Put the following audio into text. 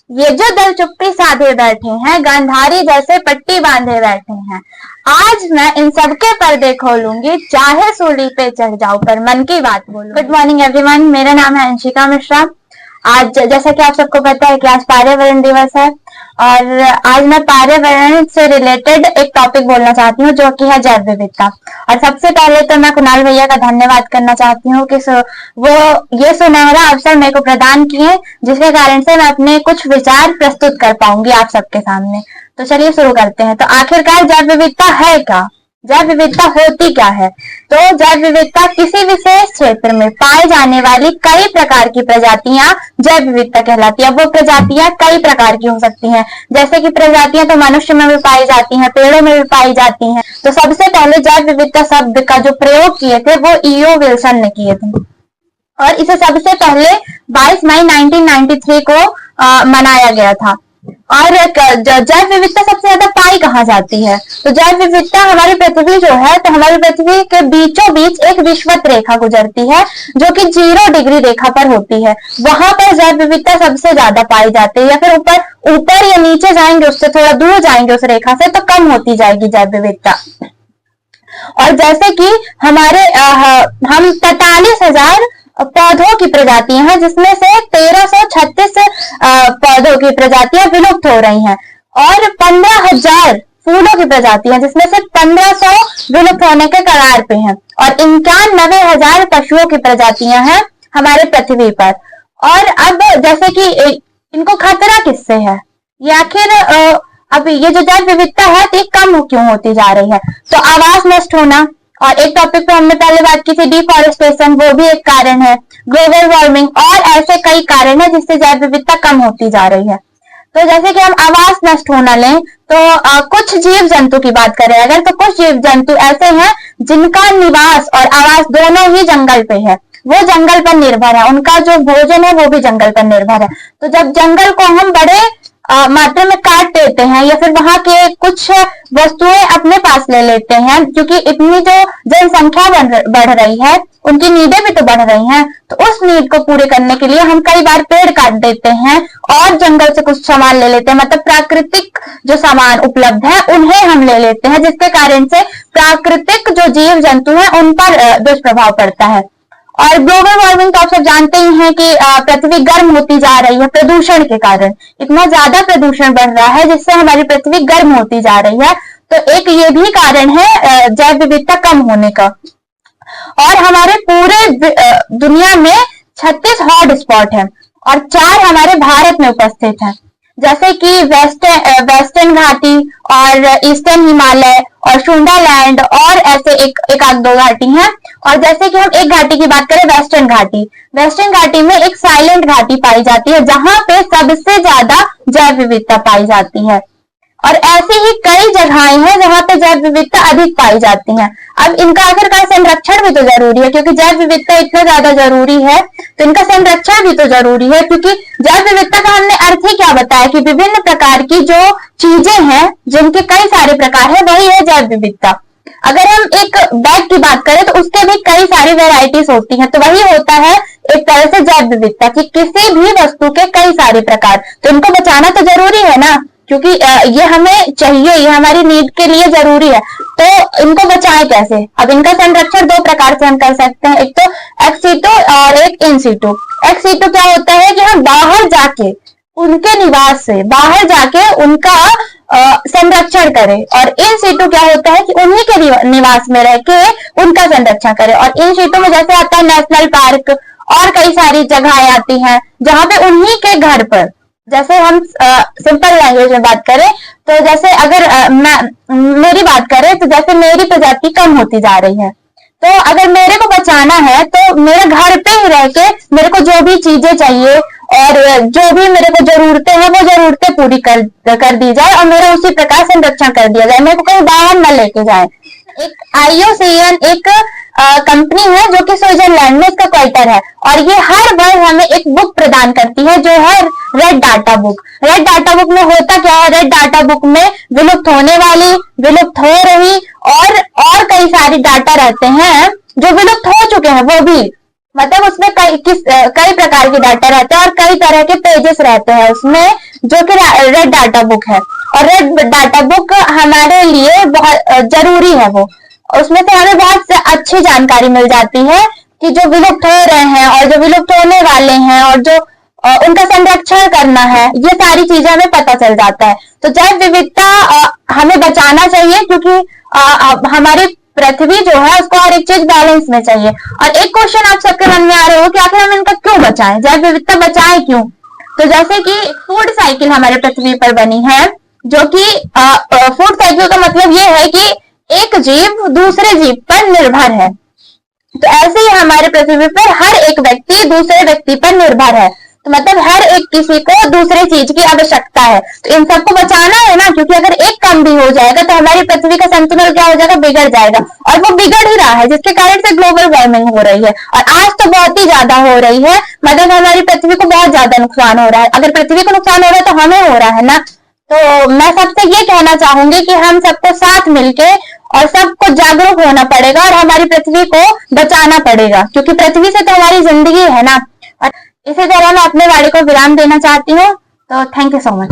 ये जो दल चुप्पी साधे बैठे हैं, गांधारी जैसे पट्टी बांधे बैठे हैं, आज मैं इन सबके पर्दे खोलूंगी, चाहे सूली पे चढ़ जाऊं पर मन की बात बोलूं। गुड मॉर्निंग एवरीवन, मेरा नाम है अंशिका मिश्रा। आज जैसा कि आप सबको पता है कि आज पर्यावरण दिवस है और आज मैं पर्यावरण से रिलेटेड एक टॉपिक बोलना चाहती हूँ जो कि है जैव विविधता। और सबसे पहले तो मैं कुणाल भैया का धन्यवाद करना चाहती हूँ कि वो ये सुनहरा अवसर मेरे को प्रदान किए, जिसके कारण से मैं अपने कुछ विचार प्रस्तुत कर पाऊंगी आप सबके सामने। तो चलिए शुरू करते हैं। तो आखिरकार जैव विविधता है क्या? जैव विविधता होती क्या है? तो जैव विविधता किसी विशेष क्षेत्र में पाए जाने वाली कई प्रकार की प्रजातियां जैव विविधता कहलाती है। वो प्रजातियां कई प्रकार की हो सकती हैं, जैसे कि प्रजातियां तो मनुष्य में भी पाई जाती हैं, पेड़ों में भी पाई जाती हैं। तो सबसे पहले जैव विविधता शब्द का जो प्रयोग किए थे वो ईओ विल्सन ने किए थे और इसे सबसे पहले 22 मई 1993 को मनाया गया था। और जैव विविधता सबसे ज्यादा पाई कहाँ जाती है? तो जैव विविधता हमारी पृथ्वी जो है, तो हमारी पृथ्वी के बीचों बीच एक विषुवत रेखा गुजरती है जो कि 0 डिग्री रेखा पर होती है। वहां पर जैव विविधता सबसे ज्यादा पाई जाती है, या फिर ऊपर या नीचे जाएंगे, उससे थोड़ा दूर जाएंगे उस रेखा से, तो कम होती जाएगी जैव विविधता। और जैसे कि हम 43,000 पौधों की प्रजातियां हैं, जिसमें से 1336 पौधों की प्रजातियां विलुप्त हो रही हैं, और 15,000 फूलों की प्रजातियां, जिसमें से 1500 विलुप्त होने के कगार पे हैं, और 91,000 पशुओं की प्रजातियां हैं हमारे पृथ्वी पर। और अब जैसे कि इनको खतरा किससे है? ये आखिर अब ये जो जैव विविधता है तो कम क्यों होती जा रही है? तो आवास नष्ट होना, और एक टॉपिक पे हमने पहले बात की थी डिफॉरेस्टेशन, वो भी एक कारण है, ग्लोबल वार्मिंग, और ऐसे कई कारण है जिससे जैव विविधता कम होती जा रही है। तो जैसे कि हम आवास नष्ट होना लें तो कुछ जीव जंतु की बात करें अगर, तो कुछ जीव जंतु ऐसे हैं जिनका निवास और आवास दोनों ही जंगल पे है, वो जंगल पर निर्भर है, उनका जो भोजन है वो भी जंगल पर निर्भर है। तो जब जंगल को हम बड़े मात्रा में काट देते हैं, या फिर वहां के कुछ वस्तुएं अपने पास ले लेते हैं, क्योंकि इतनी जो जनसंख्या बढ़ रही है, उनकी नीडें भी तो बढ़ रही हैं, तो उस नीड को पूरे करने के लिए हम कई बार पेड़ काट देते हैं और जंगल से कुछ सामान ले लेते हैं, मतलब प्राकृतिक जो सामान उपलब्ध है उन्हें हम ले लेते हैं, जिसके कारण से प्राकृतिक जो जीव जंतु है उन पर दुष्प्रभाव पड़ता है। और ग्लोबल वार्मिंग तो आप सब जानते ही हैं कि पृथ्वी गर्म होती जा रही है प्रदूषण के कारण। इतना ज्यादा प्रदूषण बढ़ रहा है जिससे हमारी पृथ्वी गर्म होती जा रही है। तो एक ये भी कारण है जैव विविधता कम होने का। और हमारे पूरे दुनिया में 36 हॉट स्पॉट है और 4 हमारे भारत में उपस्थित हैं, जैसे कि वेस्टर्न घाटी और ईस्टर्न हिमालय और शुंडालैंड, और ऐसे एक आध 2 घाटी हैं। और जैसे कि हम एक घाटी की बात करें, वेस्टर्न घाटी में एक साइलेंट घाटी पाई जाती है जहां पे सबसे ज्यादा जैव विविधता पाई जाती है। और ऐसी ही कई जगहें हैं जहां पे जैव विविधता अधिक पाई जाती है। अब इनका आखिरकार संरक्षण भी तो जरूरी है, क्योंकि जैव विविधता इतना ज्यादा जरूरी है तो इनका संरक्षण भी तो जरूरी है। क्योंकि जैव विविधता का हमने अर्थ ही क्या बताया कि विभिन्न प्रकार की जो चीजें हैं जिनके कई सारे प्रकार है, वही है जैव विविधता। अगर हम एक बैग की बात करें तो उसके भी कई सारी वेराइटीज होती हैं, तो वही होता है एक तरह से जैव विविधता की किसी भी वस्तु के कई सारे प्रकार। तो इनको बचाना तो जरूरी है ना, क्योंकि ये हमें चाहिए, ये हमारी नीड के लिए जरूरी है। तो इनको बचाएं कैसे? अब इनका संरक्षण 2 प्रकार से हम कर सकते हैं, एक तो एक्स सीटू और एक इन सीटू। एक्स सीटू क्या होता है कि हम बाहर जाके उनके निवास से बाहर जाके उनका संरक्षण करें, और इन सीटू क्या होता है कि उन्हीं के निवास में रह के उनका संरक्षण करें। और इन सीटू में जैसे आता है नेशनल पार्क और कई सारी जगहें आती हैं जहां पे उन्हीं के घर पर, जैसे हम सिंपल लैंग्वेज में बात करें तो जैसे अगर मेरी बात करें तो जैसे मेरी प्रजाति कम होती जा रही है, तो अगर मेरे को बचाना है तो मेरे घर पे ही रह के मेरे को जो भी चीजें चाहिए और जो भी मेरे को जरूरतें हैं वो जरूरतें पूरी कर दी जाए और मेरा उसी प्रकार संरक्षण कर दिया जाए, मेरे को कहीं बाहर न लेके जाए। एक IUCN एक कंपनी है जो कि स्विट्जरलैंड में इसका क्वार्टर है, और ये हर वर्ष हमें एक बुक प्रदान करती है जो है red data book. Red data book में होता क्या है? रेड डाटा बुक में विलुप्त होने वाली, विलुप्त हो रही और कई सारी डाटा रहते हैं जो विलुप्त हो चुके हैं, वो भी मतलब उसमें कई प्रकार के डाटा रहते हैं और कई तरह के पेजेस रहते हैं उसमें, जो कि रेड डाटा बुक है। और रेड डाटा बुक हमारे लिए बहुत जरूरी है। वो उसमें से हमें बहुत अच्छी जानकारी मिल जाती है कि जो विलुप्त हो रहे हैं और जो विलुप्त होने वाले हैं और जो उनका संरक्षण करना है, ये सारी चीजें हमें पता चल जाता है। तो जैव विविधता हमें बचाना चाहिए, क्योंकि हमारी पृथ्वी जो है उसको हर एक चीज बैलेंस में चाहिए। और एक क्वेश्चन आप सबके मन में आ रहे हो कि आखिर हम इनका क्यों बचाएं, जैव विविधता बचाएं क्यों? तो जैसे कि फूड साइकिल हमारे पृथ्वी पर बनी है, जो कि फूड साइकिल का मतलब ये है कि एक जीव दूसरे जीव पर निर्भर है। तो ऐसे ही हमारे पृथ्वी पर हर एक व्यक्ति दूसरे व्यक्ति पर निर्भर है। तो मतलब हर एक किसी को दूसरे चीज की आवश्यकता है। तो इन सबको बचाना है ना, क्योंकि अगर एक कम भी हो जाएगा तो हमारी पृथ्वी का संतुलन क्या हो जाएगा, बिगड़ जाएगा। और वो बिगड़ ही रहा है, जिसके कारण से ग्लोबल वार्मिंग हो रही है। और आज तो बहुत ही ज्यादा हो रही है, मतलब हमारी पृथ्वी को बहुत ज्यादा नुकसान हो रहा है। अगर पृथ्वी को नुकसान हो रहा है तो हमें हो रहा है ना। तो मैं सबसे ये कहना चाहूंगी कि हम सबको साथ मिलके और सबको जागरूक होना पड़ेगा और हमारी पृथ्वी को बचाना पड़ेगा, क्योंकि पृथ्वी से तो हमारी जिंदगी है ना। और इसी तरह मैं अपने वाणी को विराम देना चाहती हूँ। तो थैंक यू सो मच।